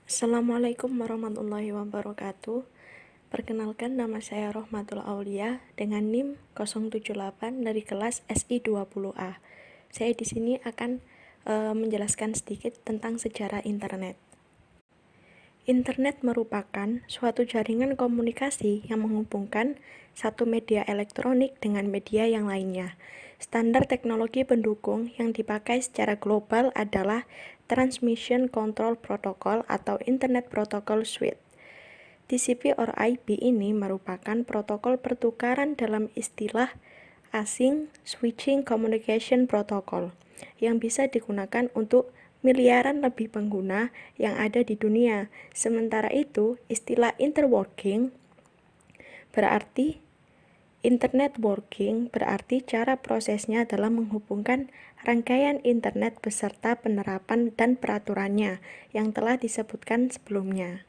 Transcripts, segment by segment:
Assalamualaikum warahmatullahi wabarakatuh. Perkenalkan, nama saya Rohmatul Aulia dengan NIM 078 dari kelas SI 20A. Saya di sini akan menjelaskan sedikit tentang sejarah internet. Internet merupakan suatu jaringan komunikasi yang menghubungkan satu media elektronik dengan media yang lainnya. Standar teknologi pendukung yang dipakai secara global adalah Transmission Control Protocol atau Internet Protocol Suite. TCP or IP ini merupakan protokol pertukaran dalam istilah asing Switching Communication Protocol yang bisa digunakan untuk miliaran lebih pengguna yang ada di dunia. Sementara itu, istilah interworking berarti Internet working berarti cara prosesnya dalam menghubungkan rangkaian internet beserta penerapan dan peraturannya yang telah disebutkan sebelumnya.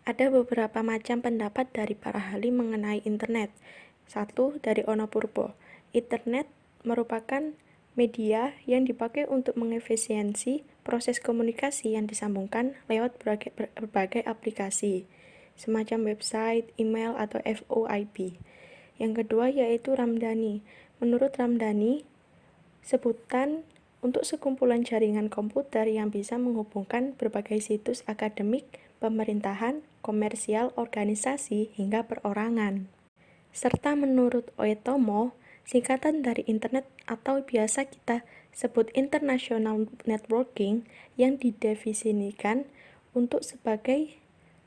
Ada beberapa macam pendapat dari para ahli mengenai internet. Satu, dari Ono Purbo. Internet merupakan media yang dipakai untuk mengefisiensi proses komunikasi yang disambungkan lewat berbagai aplikasi, semacam website, email, atau VoIP. Yang kedua yaitu Ramdhani. Menurut Ramdhani, sebutan untuk sekumpulan jaringan komputer yang bisa menghubungkan berbagai situs akademik, pemerintahan, komersial, organisasi, hingga perorangan. Serta menurut Oetomo, singkatan dari internet atau biasa kita sebut international networking yang didefinisikan untuk sebagai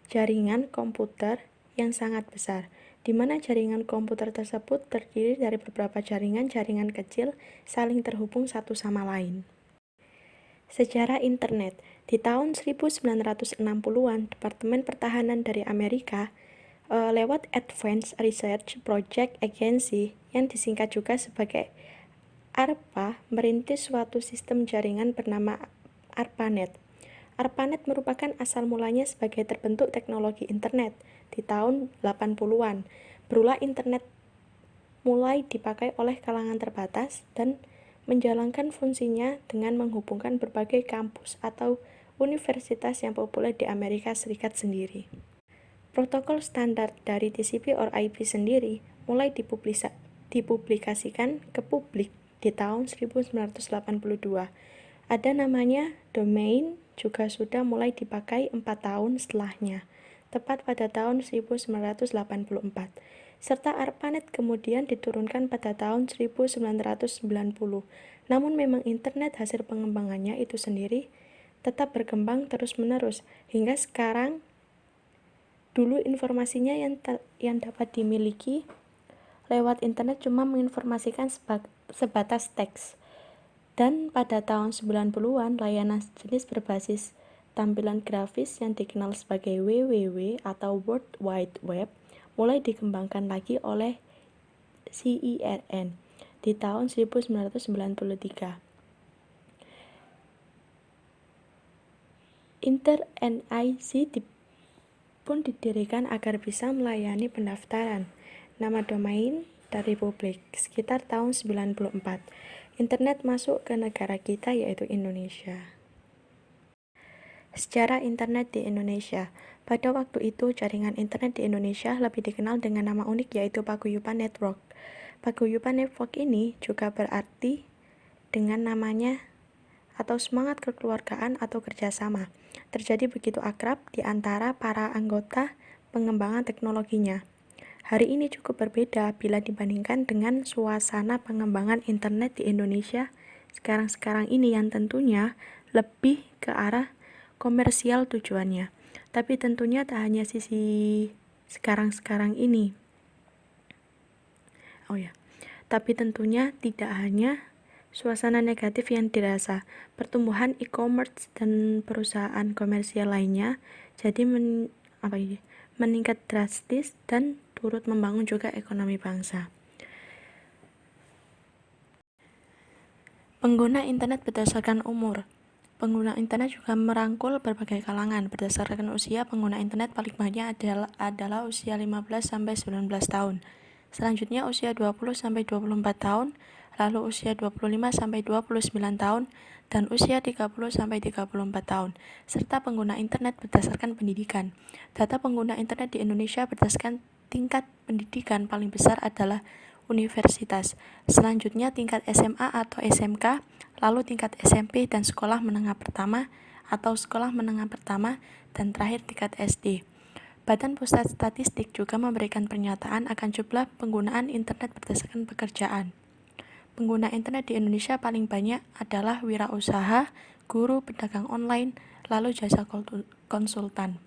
jaringan komputer yang sangat besar, di mana jaringan komputer tersebut terdiri dari beberapa jaringan-jaringan kecil saling terhubung satu sama lain. Sejarah internet. Di tahun 1960-an, Departemen Pertahanan dari Amerika lewat Advanced Research Project Agency yang disingkat juga sebagai ARPA merintis suatu sistem jaringan bernama ARPANET. ARPANET merupakan asal mulanya sebagai terbentuk teknologi internet di tahun 80-an. Berulah internet mulai dipakai oleh kalangan terbatas dan menjalankan fungsinya dengan menghubungkan berbagai kampus atau universitas yang populer di Amerika Serikat sendiri. Protokol standar dari TCP or IP sendiri mulai dipublikasikan ke publik di tahun 1982. Ada namanya domain juga sudah mulai dipakai 4 tahun setelahnya, tepat pada tahun 1984. Serta ARPANET kemudian diturunkan pada tahun 1990. Namun memang internet hasil pengembangannya itu sendiri tetap berkembang terus-menerus hingga sekarang. Dulu informasinya yang dapat dimiliki lewat internet cuma menginformasikan sebatas teks. Dan pada tahun 90-an, layanan jenis berbasis tampilan grafis yang dikenal sebagai WWW atau World Wide Web mulai dikembangkan lagi oleh CERN di tahun 1993. Inter-NIC pun didirikan agar bisa melayani pendaftaran nama domain dari publik sekitar tahun 94. Internet masuk ke negara kita yaitu Indonesia. Sejarah internet di Indonesia. Pada waktu itu, jaringan internet di Indonesia lebih dikenal dengan nama unik yaitu Paguyuban Network. Paguyuban Network ini juga berarti dengan namanya atau semangat kekeluargaan atau kerjasama. Terjadi begitu akrab di antara para anggota pengembangan teknologinya. Hari ini cukup berbeda bila dibandingkan dengan suasana pengembangan internet di Indonesia sekarang-sekarang ini yang tentunya lebih ke arah komersial tujuannya. Tapi tentunya tak hanya sisi sekarang-sekarang ini. Tapi tentunya tidak hanya suasana negatif yang dirasa. Pertumbuhan e-commerce dan perusahaan komersial lainnya jadi meningkat drastis dan turut membangun juga ekonomi bangsa. Pengguna internet berdasarkan umur. Pengguna internet juga merangkul berbagai kalangan. Berdasarkan usia, pengguna internet paling banyak adalah usia 15-19 tahun. Selanjutnya usia 20-24 tahun, lalu usia 25-29 tahun, dan usia 30-34 tahun, serta pengguna internet berdasarkan pendidikan. Data pengguna internet di Indonesia berdasarkan tingkat pendidikan paling besar adalah universitas, selanjutnya tingkat SMA atau SMK, lalu tingkat SMP dan sekolah menengah pertama atau sekolah menengah pertama, dan terakhir tingkat SD. Badan Pusat Statistik juga memberikan pernyataan akan jumlah penggunaan internet berdasarkan pekerjaan. Pengguna internet di Indonesia paling banyak adalah wirausaha, guru, pedagang online, lalu jasa konsultan.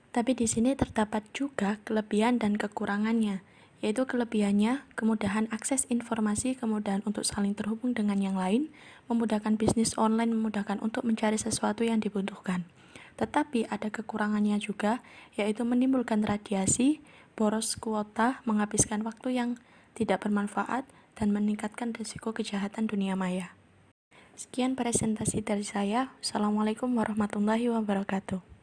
Tapi di sini terdapat juga kelebihan dan kekurangannya, yaitu kelebihannya kemudahan akses informasi, kemudahan untuk saling terhubung dengan yang lain, memudahkan bisnis online, memudahkan untuk mencari sesuatu yang dibutuhkan. Tetapi ada kekurangannya juga, yaitu menimbulkan radiasi, boros kuota, menghabiskan waktu yang tidak bermanfaat, dan meningkatkan risiko kejahatan dunia maya. Sekian presentasi dari saya. Wassalamualaikum warahmatullahi wabarakatuh.